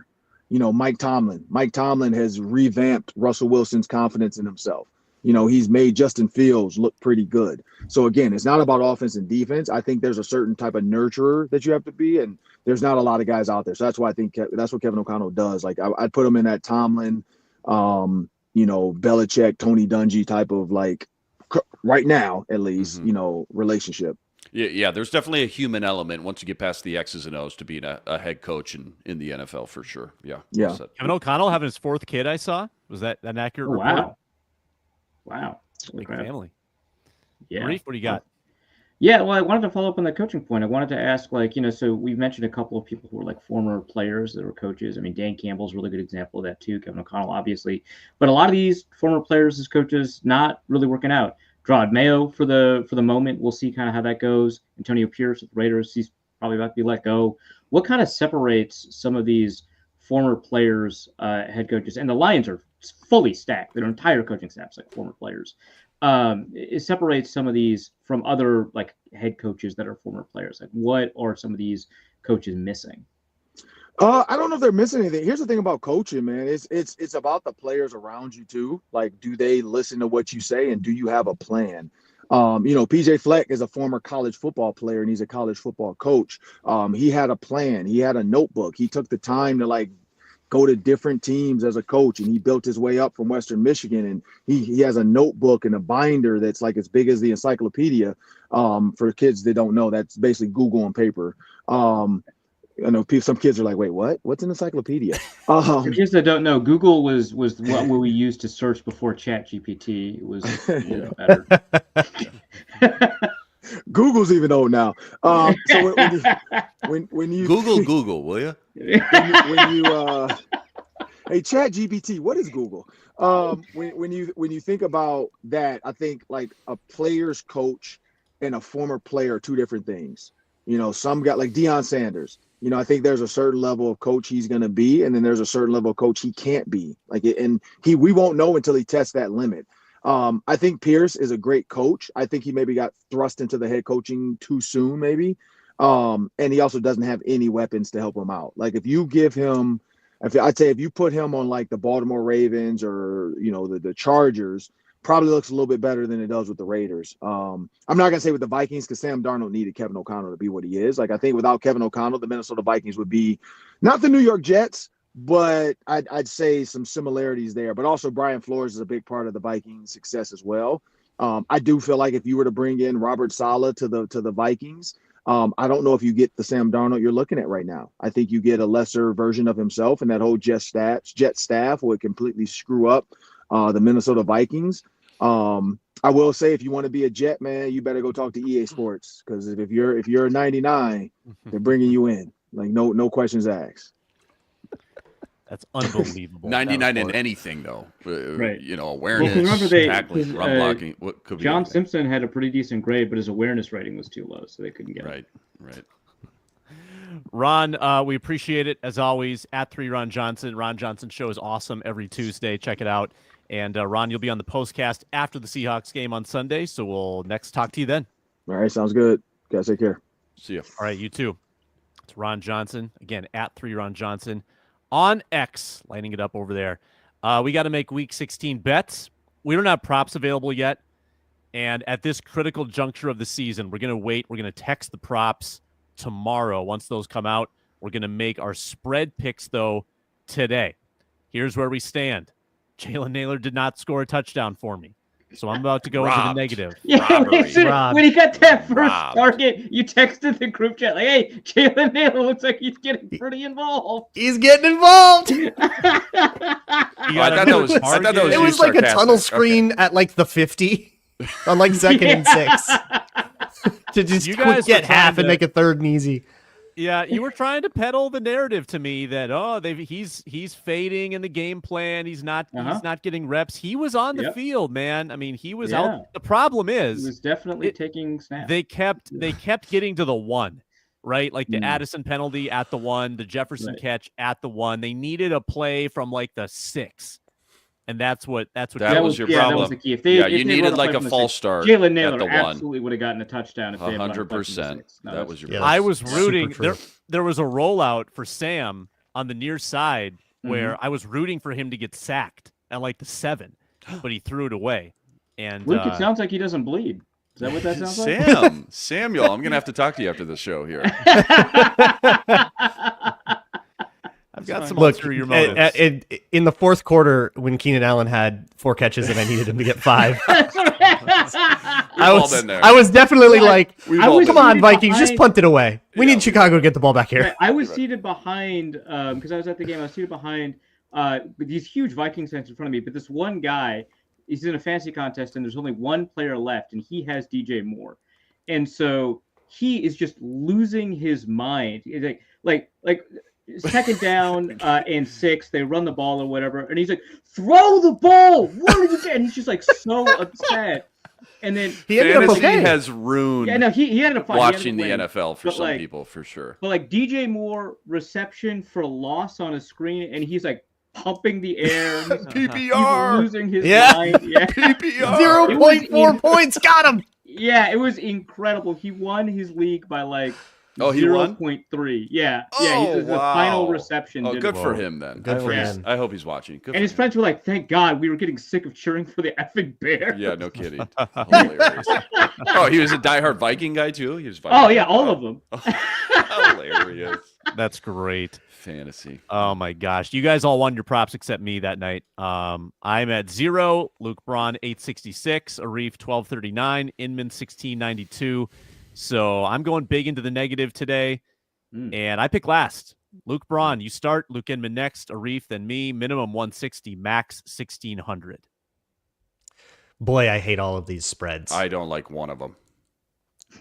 Mike Tomlin has revamped Russell Wilson's confidence in himself. He's made Justin Fields look pretty good. So again, it's not about offense and defense. I think there's a certain type of nurturer that you have to be, and there's not a lot of guys out there. So that's why I think that's what Kevin O'Connell does. Like I'd put him in that Tomlin, Belichick, Tony Dungy type of like right now, at least, relationship. Yeah, there's definitely a human element once you get past the X's and O's to being a head coach in the NFL for sure. Yeah. Yeah. Kevin O'Connell having his fourth kid, I saw. Was that an accurate report? Wow. Big family. Yeah. Arif, what do you got? Yeah, well, I wanted to follow up on the coaching point. I wanted to ask, so we've mentioned a couple of people who are like former players that were coaches. I mean, Dan Campbell's a really good example of that too. Kevin O'Connell, obviously. But a lot of these former players as coaches not really working out. Gerard Mayo for the moment. We'll see kind of how that goes. Antonio Pierce with the Raiders, he's probably about to be let go. What kind of separates some of these former players, head coaches? And the Lions are fully stacked. Their entire coaching staff's like former players. It separates some of these from other like head coaches that are former players. Like what are some of these coaches missing? I don't know if they're missing anything. Here's the thing about coaching, man. It's about the players around you too. Like, do they listen to what you say, and do you have a plan? PJ Fleck is a former college football player, and he's a college football coach. He had a plan. He had a notebook. He took the time to like go to different teams as a coach, and he built his way up from Western Michigan. And he has a notebook and a binder that's like as big as the encyclopedia. For kids that don't know, that's basically Google on paper. I know some kids are like, wait, what? What's an encyclopedia? For kids that don't know, Google was what we used to search before ChatGPT. It was better. Google's even old now. So when you Google, will you? When you hey, ChatGPT, what is Google? When you think about that, I think like a player's coach and a former player are two different things. Some got like Deion Sanders. I think there's a certain level of coach he's going to be, and then there's a certain level of coach he can't be. We won't know until he tests that limit. I think Pierce is a great coach. I think he maybe got thrust into the head coaching too soon, maybe. And he also doesn't have any weapons to help him out. Like if you give him, I'd say if you put him on like the Baltimore Ravens or, the Chargers, probably looks a little bit better than it does with the Raiders. I'm not going to say with the Vikings because Sam Darnold needed Kevin O'Connell to be what he is. Like I think without Kevin O'Connell, the Minnesota Vikings would be not the New York Jets, but I'd say some similarities there. But also Brian Flores is a big part of the Vikings' success as well. I do feel like if you were to bring in Robert Saleh to the Vikings, I don't know if you get the Sam Darnold you're looking at right now. I think you get a lesser version of himself, and that whole Jet staff would completely screw up the Minnesota Vikings. I will say, if you want to be a Jet, man, you better go talk to EA Sports, because if you're a 99, they're bringing you in, like no questions asked. That's unbelievable. 99 in anything, though. Right. Awareness, Well, remember tackling, run blocking. What could be John anything. Simpson had a pretty decent grade, but his awareness rating was too low, so they couldn't get him. Right. Ron, we appreciate it, as always, at 3 Ron Johnson. Ron Johnson Show is awesome every Tuesday. Check it out. And, Ron, you'll be on the postcast after the Seahawks game on Sunday, so we'll next talk to you then. All right, sounds good. Guys, take care. See ya. All right, you too. It's Ron Johnson. Again, at 3 Ron Johnson. On X, lighting it up over there. We got to make Week 16 bets. We don't have props available yet. And at this critical juncture of the season, we're going to wait. We're going to text the props tomorrow. Once those come out, we're going to make our spread picks, though, today. Here's where we stand. Jalen Naylor did not score a touchdown for me. So I'm about to go into the negative. Yeah, when he got that first Robbed. target, you texted the group chat like, "Hey, Jalen Naylor looks like he's getting pretty involved." He's getting involved. You I got thought another that was target. It was like a tunnel sarcastic. screen at like the 50 on like second and 6 to just You guys get were half trying and make a third and easy. Yeah, you were trying to peddle the narrative to me that he's fading in the game plan. He's not getting reps. He was on the field, man. I mean, he was out. The problem He is was definitely taking snaps. they kept getting to the 1, right? Like the Addison penalty at the 1, the Jefferson catch at the 1. They needed a play from like the 6. And that was your That problem. was the key. If You they needed run like play a from the false 6, start Jalen at Naylor the 1. absolutely would have gotten a touchdown if they had run a play from the 100%. 6. No, That was your. Yeah, I was super rooting. true. There was a rollout for Sam on the near side where I was rooting for him to get sacked at like the 7, but he threw it away. And Luke, it sounds like he doesn't bleed. Is that what that sounds like? Samuel, I'm gonna have to talk to you after the show here. I've got some Look, ulterior motives. in the fourth quarter, when Keenan Allen had 4 catches and I needed him to get 5, all been there. I was definitely like, We've all been come on, seated Vikings, just behind- punt it away. We need Chicago to get the ball back here. I was seated behind, because I was at the game, I was seated behind with these huge Vikings fans in front of me, but this one guy, he's in a fantasy contest, and there's only one player left, and he has DJ Moore. And so he is just losing his mind. He's like second down and 6, they run the ball or whatever, and he's like, "Throw the ball! What are you doing?" And he's just like so upset. And then He ended up Fantasy okay. has ruined yeah, no, he ended up fine. He ended watching up the winning. NFL for But, some like, people, for sure. But like DJ Moore reception for loss on a screen, and he's like pumping the air. He's PPR. losing his Yeah. mind. Yeah. PPR. 0.4 points, got him. Yeah, it was incredible. He won his league by like Oh, he won? 0.3. Yeah. Oh, Yeah, the wow. final reception. Oh, did good it. for him then. Good for him. I hope he's watching. Good And his for him. friends were like, "Thank God, we were getting sick of cheering for the effing Bears." Yeah, no kidding. Hilarious. Oh, he was a diehard Viking guy too. He was Viking. Oh yeah, all of them. Hilarious. That's great. Fantasy. Oh my gosh. You guys all won your props except me that night. I'm at 0, Luke Braun 866, Arif 1239, Inman 1692. So I'm going big into the negative today. And I pick last. Luke Braun, you start. Luke Inman next. Arif, then me. Minimum 160, max 1600. Boy, I hate all of these spreads. I don't like one of them.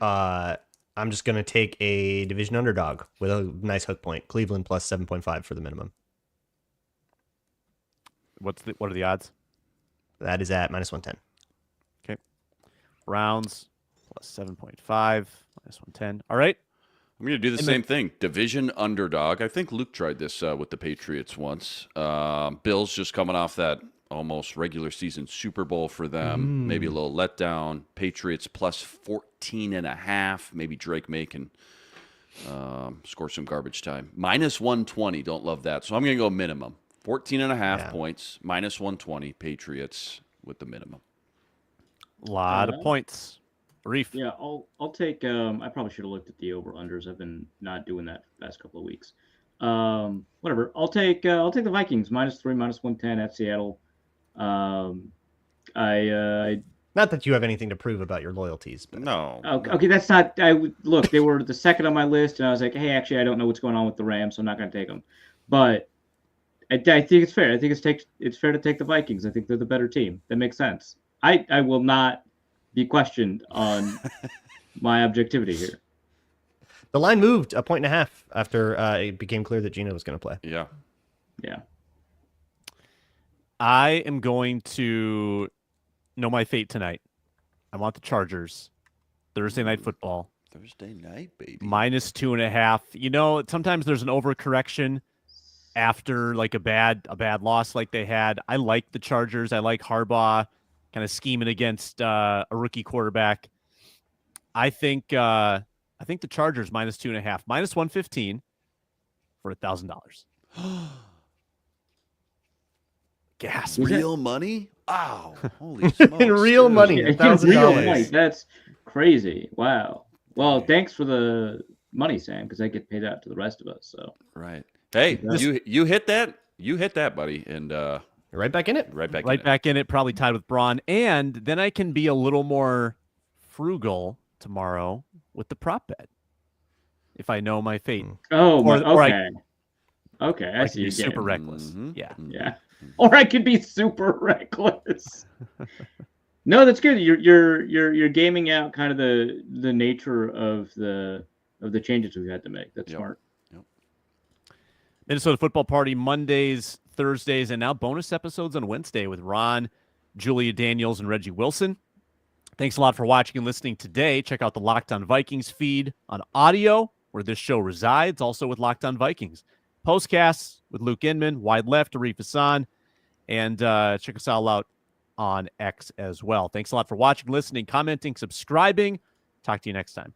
I'm just going to take a division underdog with a nice hook point. Cleveland plus 7.5 for the minimum. What are the odds? That is at minus 110. Okay. Browns plus 7.5, minus 110. All right. I'm going to do the same thing. Division underdog. I think Luke tried this with the Patriots once. Bills just coming off that almost regular season Super Bowl for them. Maybe a little letdown. Patriots plus 14.5. Maybe Drake May can score some garbage time. Minus 120. Don't love that. So I'm going to go minimum. 14.5 points. Minus 120. Patriots with the minimum. A lot of points. Arif. Yeah, I'll take. I probably should have looked at the over unders. I've been not doing that the past couple of weeks. Whatever. I'll take the Vikings -3, -110 at Seattle. I Not that you have anything to prove about your loyalties, but No. okay. That's not. Look. They were the second on my list, and I was like, hey, actually, I don't know what's going on with the Rams, so I'm not going to take them. But I think it's fair. I think it's fair to take the Vikings. I think they're the better team. That makes sense. I will not be questioned on my objectivity here. the line moved 1.5 after it became clear that Gino was going to play. Yeah. Yeah. I am going to know my fate tonight. I want the Chargers. Thursday night football. Thursday night, baby. -2.5. You know, sometimes there's an overcorrection after like a bad loss like they had. I like the Chargers. I like Harbaugh kind of scheming against a rookie quarterback. I think the Chargers -2.5, -115 for $1,000. Gasp. Real money? Wow. Holy smokes. In real money, Yeah, $1,000. real money. That's crazy. Wow. Well, thanks for the money, Sam, because I get paid out to the rest of us. So Right. Hey, you hit that. You hit that, buddy. And You're right back in it. right back Right in back in it, probably tied with Braun. And then I can be a little more frugal tomorrow with the prop bet if I know my fate. oh, Or- or I- okay. Okay, I I see can be you super getting. reckless. Mhm. Yeah. Yeah. Or I could be super reckless. No, that's good. You're gaming out kind of the nature of the changes we've had to make. That's Yep. smart. Minnesota Football Party Mondays, Thursdays, and now bonus episodes on Wednesday with Ron, Julia Daniels, and Reggie Wilson. Thanks a lot for watching and listening today. Check out the Locked On Vikings feed on audio, where this show resides, also with Locked On Vikings. Postcasts with Luke Inman, Wide Left, Arif Hasan, and check us all out on X as well. Thanks a lot for watching, listening, commenting, subscribing. Talk to you next time.